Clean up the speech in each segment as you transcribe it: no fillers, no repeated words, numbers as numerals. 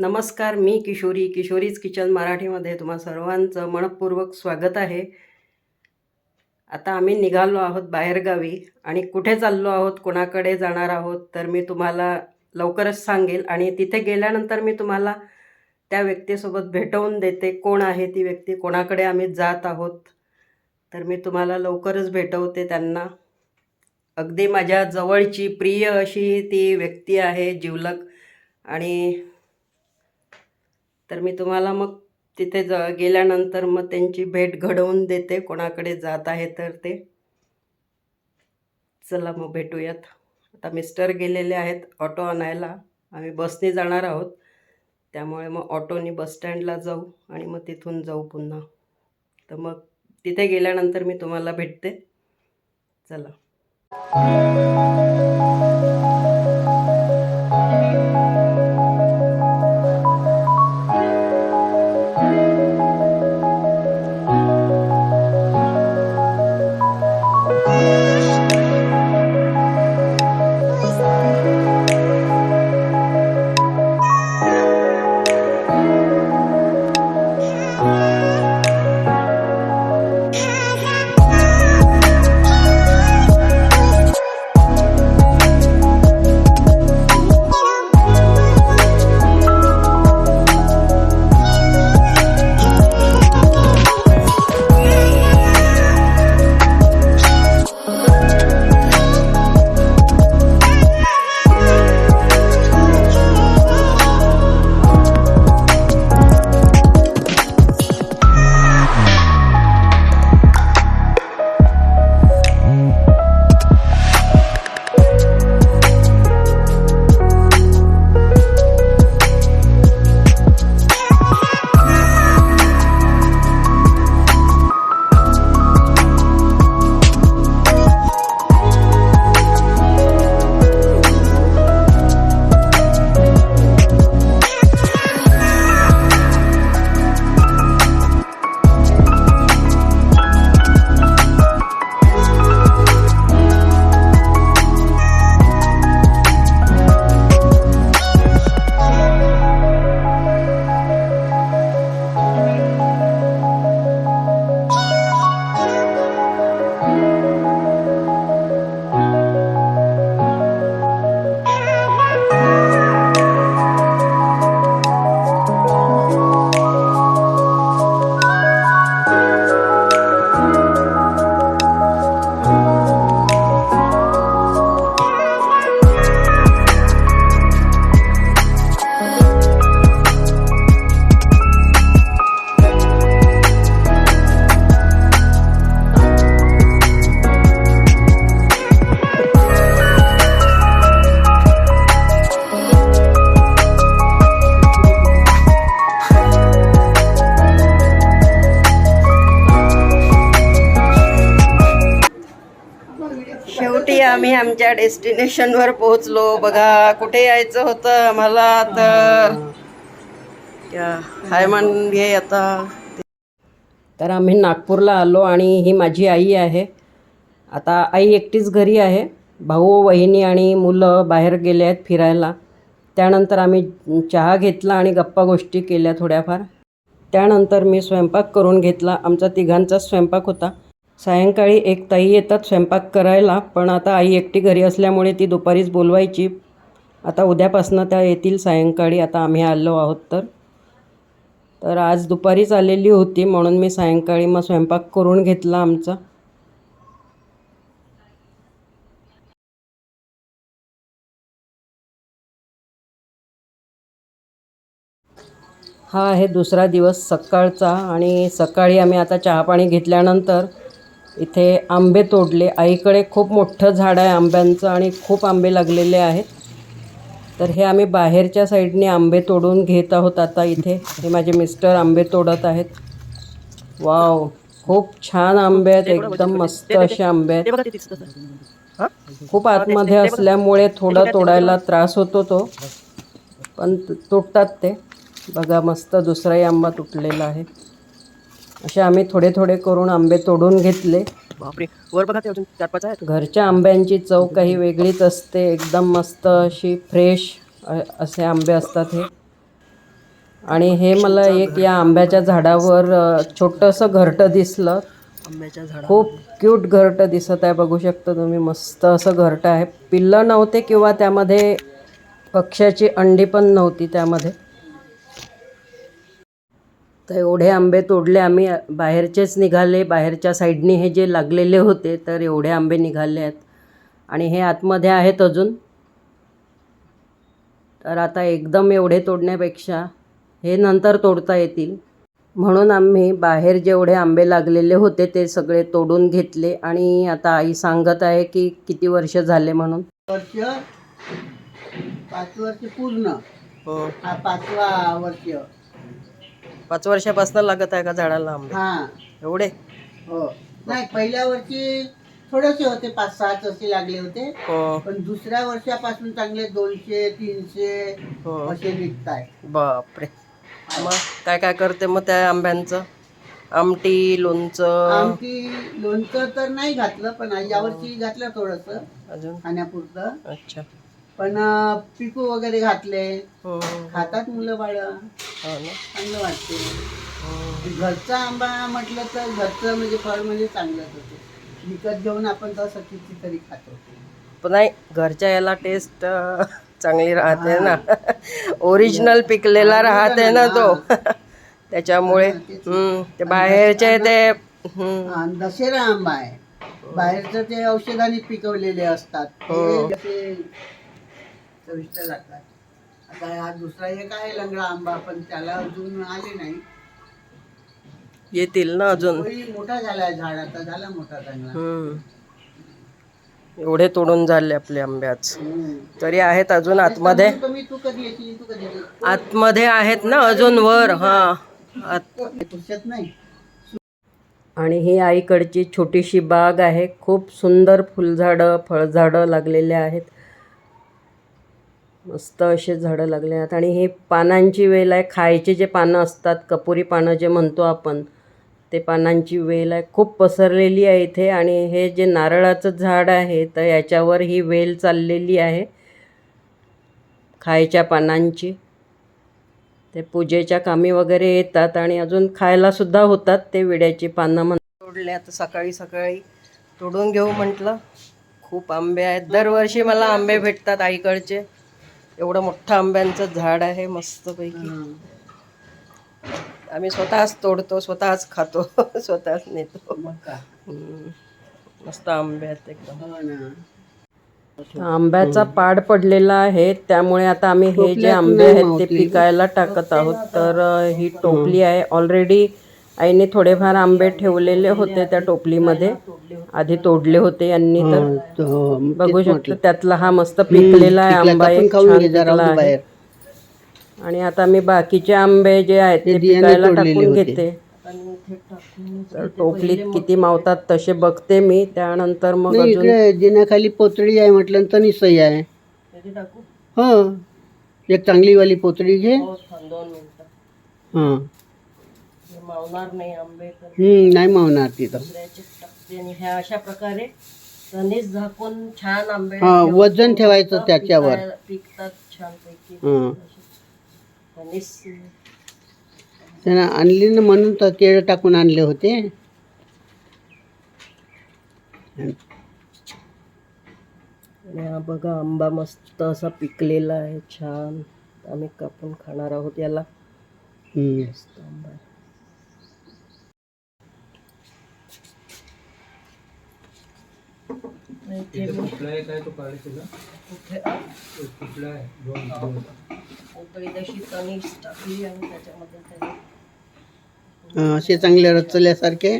नमस्कार, मी किशोरीज किचन मराठीमध्ये तुम्हा सर्वांचं मनपूर्वक स्वागत आहे. आता आम्ही निघालो आहोत बाहेरगावी आणि कुठे चाललो आहोत, कोणाकडे जाणार आहोत तर मी तुम्हाला लवकरच सांगेल आणि तिथे गेल्यानंतर मी तुम्हाला त्या व्यक्तीसोबत भेटवून देते. कोण आहे ती व्यक्ती, कोणाकडे आम्ही जात आहोत तर मी तुम्हाला लवकरच भेटवते त्यांना. अगदी माझ्या जवळची प्रिय अशी ती व्यक्ती आहे, जिवलग. आणि तर मी तुम्हाला मग तिथे गेल्यानंतर मग त्यांची भेट घडवून देते, कोणाकडे जात आहे तर ते. चला मग भेटूयात. आता मिस्टर गेलेले आहेत ऑटो आणायला, आम्ही बसने जाणार आहोत, त्यामुळे मग ऑटोनी बसस्टँडला जाऊ आणि मग तिथून जाऊ पुन्हा. तर मग तिथे गेल्यानंतर मी तुम्हाला भेटते. चला. शेवटी आम्ही आमच्या डेस्टिनेशनवर पोहोचलो. बघा, कुठे यायचं होतं आम्हाला तर हाय घे आता. तर आम्ही नागपूरला आलो आणि ही माझी आई आहे. आता आई एकटीच घरी आहे, भाऊ वहिनी आणि मुलं बाहेर गेले आहेत फिरायला. त्यानंतर आम्ही चहा घेतला आणि गप्पा गोष्टी केल्या थोड्याफार. त्यानंतर मी स्वयंपाक करून घेतला. आमचा तिघांचाच स्वयंपाक होता. सायंकाळी एक ताई येतात स्वयंपाक करायला, पण आता आई एकटी घरी असल्यामुळे ती दुपारीच बोलवायची. आता उद्यापासून त्या येतील सायंकाळी. आता आम्ही आलो आहोत तर आज दुपारीच आलेली होती, म्हणून मी सायंकाळी मग स्वयंपाक करून घेतला आमचा. हा आहे दुसरा दिवस सकाळचा आणि सकाळी आम्ही आता चहापाणी घेतल्यानंतर इथे आंबे तोडले. आईकडे खूप मोठं झाड आहे आंब्यांचं आणि खूप आंबे लागलेले आहेत. तर हे आम्ही बाहेरच्या साईडने आंबे तोडून घेत आहोत. आता इथे हे माझे मिस्टर आंबे तोडत आहेत. वाव, खूप छान आंबे आहेत, एकदम मस्त असे आंबे आहेत. खूप आतमध्ये असल्यामुळे थोडं तोडायला त्रास होतो तो, पण तुटतात ते. बघा, मस्त दुसराही आंबा तुटलेला आहे. असे आम्ही थोडे थोडे करून आंबे तोडून घेतले. बापरे, वर बघा ते अजून 4-5 आहेत. घरच्या आंब्यांची चव काही वेगळीच असते, एकदम मस्त अशी फ्रेश असे आंबे असतात हे. आणि हे मला एक या आंब्याच्या झाडावर छोटंसं घरटं दिसलं. आंब्याच्या झाडा खूप क्यूट घरटं दिसत आहे, बघू शकता तुम्ही. मस्त असं घरटं आहे. पिल्लं नव्हते किंवा त्यामध्ये पक्ष्याची अंडी पण नव्हती त्यामध्ये. तर एवढे आंबे तोडले आम्ही. बाहेरचेच निघाले, बाहेरच्या साईडने हे जे लागलेले होते, तर एवढे आंबे निघाले आहेत. आणि हे आतमध्ये आहेत अजून. तर आता एकदम एवढे तोडण्यापेक्षा हे नंतर तोडता येतील, म्हणून आम्ही बाहेर जेवढे आंबे लागलेले होते ते सगळे तोडून घेतले. आणि आता आई सांगत आहे की किती वर्ष झाले म्हणून. वर्ष 5 वर्ष पूर्ण. हो हा 5वा वर्ष. 5 वर्षापासून लागत आहे का झाडाला आंबे हा एवढे? हो. नाही, पहिल्या वर्षी थोडेसे होते, 5-6 असे लागले होते. हो पण दुसऱ्या वर्षापासून चांगले 200-300 हो. असे निघताय. बापरे. मग काय काय करते मग त्या आंब्यांचं? आमटी, लोणचं, आमटी लोणचं तर नाही घातलं, पण यावर्षी घातलं थोडंसं अजून? खाण्यापुरतं. अच्छा. पण पिकू वगैरे घातले. हो खातात मुलं बाळ, ना. चांगलं वाटते. हो. घरचा आंबा म्हटलं तर घरचं म्हणजे फळ म्हणजे चांगलंच होते. विकत घेऊन आपण तसं कितीतरी खातो. पण नाही, घरच्या याला टेस्ट चांगली राहते ना. ओरिजिनल पिकलेला राहते ना तो. त्याच्यामुळे हा, तेच ना. ते बाहेरचे ते आणि दशेरा आंबा आहे. बाहेरचं ते औषधाने पिकवलेले असतात. हो. ते असे चविष्ट लागतात. आता हा दुसरा एक आहे लंगडा आंबा, पण त्याला अजून आले नाही. येतील ना अजून. तोही मोठा झालाय झाड, आता झाला मोठा चांगला. एवढे तोडून झाले आपले आंबे आज. हम्म. तरी आहेत अजून आतमध्ये. तू कधी येशील? तू कधी येशील? आतमध्ये आहेत ना अजून वर. हा पुरुषात नाही. आणि ही आईकडची छोटीशी बाग आहे. खूप सुंदर फुलझाडं, फळझाडं लागलेले आहेत. मस्त असे झाडं लागले आहेत. आणि ही पानांची वेल आहे. खायचे जे पानं असतात, कपुरी पानं जे म्हणतो आपण, ते पानांची वेल आहे. खूप पसरलेली आहे इथे. आणि हे जे नारळाचं झाड आहे, तर याच्यावर ही वेल चाललेली आहे खायच्या पानांची. ते पूजेच्या कामी वगैरे येतात आणि अजून खायलासुद्धा होतात. ते विड्याची पानं म्हणतात. तोडले आता सकाळी सकाळी तोडून घेऊ म्हटलं. खूप आंबे आहेत. दरवर्षी मला आंबे भेटतात आईकडचे. एवढं मोठं आंब्यांचं झाड आहे मस्तपैकी. आम्ही स्वतःच तोडतो, स्वतःच खातो, स्वतःच नेतो. मग का? मस्त आंबे आहेत एकदम. हो ना. आंब्याचा पाड पडलेला आहे, त्यामुळे आता आम्ही हे जे आंबे आहेत ते पिकायला टाकत आहोत. तर ही टोपली आहे. ऑलरेडी आईने थोडेफार आंबे ठेवलेले होते त्या टोपलीमध्ये. आधी तोडले होते यांनी. तर बघू शकतो त्यातला हा मस्त पिकलेला आहे आंबा, एक छान पिकला आहे. आणि आता मी बाकीचे आंबे जे आहेत ते पिकायला टाकून घेते. तर टोपलीत किती मावतात तसे बघते मी, त्यानंतर मग नाही, अजून इकडे जिन्याखाली पोतळी आहे म्हटलं तर निसई आहे. हो, एक चांगलीवाली पोतळी घे. 2 मिनिटं. हां. मावणार नाही आंबे तर नाही मावणार तिथं. दुसऱ्याचे टाकते. आणि ह्या अशा प्रकारे कणीस झाकून छान आंबे वजन ठेवायचं त्याच्यावर. पिकतात छानपैकी. हां. कणीस त्यांना आणली ना, म्हणून तर केळं टाकून आणले होते. आणि हा बघा आंबा मस्त असा पिकलेला आहे, छान. आम्ही कापून खाणार आहोत याला. मस्त आंबा आहे. पोतळी तशी कणीस टाकली आणि त्याच्यामध्ये असे चांगले रचल्यासारखे.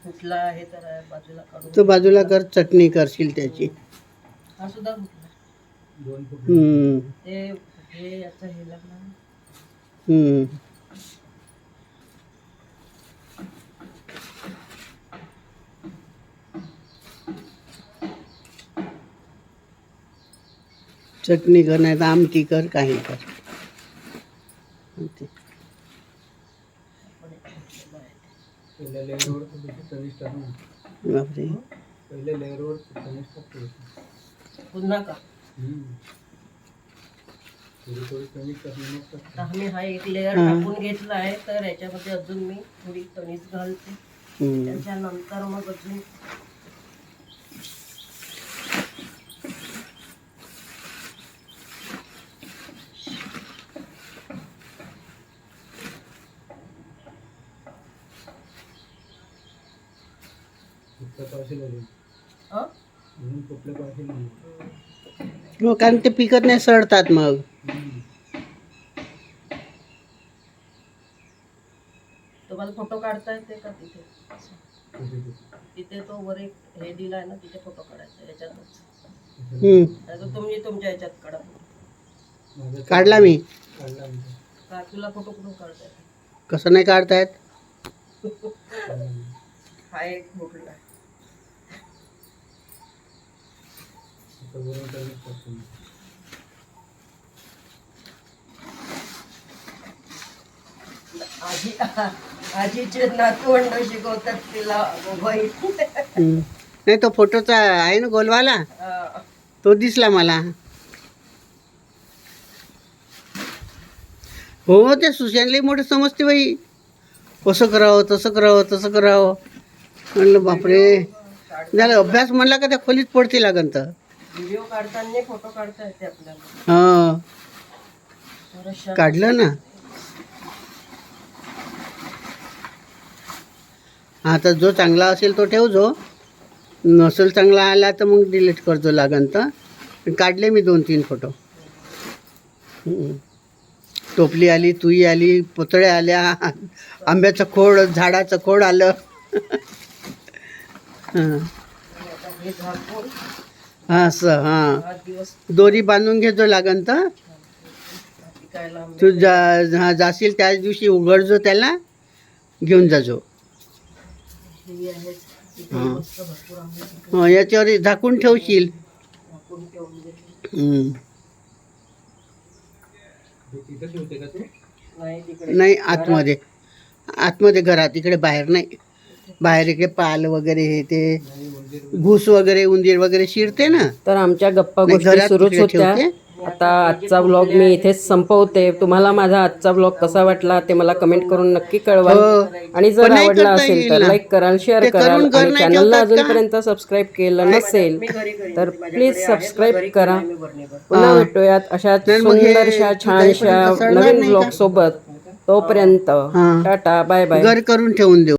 फुटला आहे तर बाजूला काढून. तो बाजूला कर, चटणी करशील त्याची. हा सुद्धा फुटला. ते हे याचं हे लागलं. चटणी कर, नाही तर आमटी कर, काही कर. बापरे. पुन्हा का? आता आम्ही हा एक लेअर टाकून घेतला आहे, तर याच्यामध्ये अजून मी थोडी कणीस घालते. त्याच्यानंतर मग अजून हो, कारण ते पिकत नाही, सडतात मग. तुम्हाला फोटो काढता येते का तिथे? तिथे तो वर एक हे दिलाय ना, तिथे फोटो काढायचा याच्यातच. नाहीतर तुम्ही तुमच्या याच्यात काढा. काढला मी. का तुला फोटो कुठून काढता येते? कसं नाही काढतायत? हा एक फोटो आहे. आजीचे नातवंड शिकवतात तिला मोबाईल. नाही, तो फोटोचा आहे ना गोलवाला, तो दिसला मला. हो, ते सुशांतला मोठे समजते बाई. कसं करावं, तसं करावं, तसं करावं. म्हणलं बापरे, झालं अभ्यास म्हणला का त्या खोलीत पडते लागन तर. व्हिडिओ काढताना फोटो काढता येते आपल्याला. हा, काढलं ना. आता जो चांगला असेल तो ठेव, जो नसेल चांगला आला तर मग डिलीट करतो लागन तर. काढले मी 2-3 फोटो. टोपली आली, तुई आली, पुतळ्या आल्या, आंब्याचं खोड, झाडाचं खोड आलं. हां, हे झाकून असं. हां, 8 दिवस दोरी बांधून घेतो लागन तर. पिकायला आंबे. तू जाशील त्याच दिवशी उघडजो त्याला, घेऊन जाजो. हे आहेत. तिथे हां. मस्त भरपूर आंबे हं, याच्यावर झाकून ठेवशील. झाकून ठेवून घेतले. नाही तिकडे नाही, आतमध्ये. आतमध्ये घरात, इकडे बाहेर नाही. बाहेर इकडे पाल वगैरे हे ते घुस वगैरे, उंदीर वगैरे शिरते ना. तर आमच्या गप्पा नाही, गोष्टी घरात सुरूच तिकडे होत्या. ठेवते. आता आजचा व्लॉग मी इथेच संपवते. तुम्हाला माझा आजचा व्लॉग कसा वाटला ते मला कमेंट करून नक्की कळवाल. हो. आणि जर पण नाही आवडला करता असेल येईल तर ना. लाईक कराल, शेअर ते कराल. करून घर आणि नाही चॅनलला ठेवतात का? अजूनपर्यंत सबस्क्राईब केलं नसेल तर प्लीज सबस्क्राईब करा. पुन्हा हा. भेटूयात अशा नाही, मग हे सुंदरशा छानशा जाईपर्यंत सडणार नवीन नाही ब्लॉग का? सोबत. तोपर्यंत हा. Tata, bye bye. घर करून ठेवून देऊ.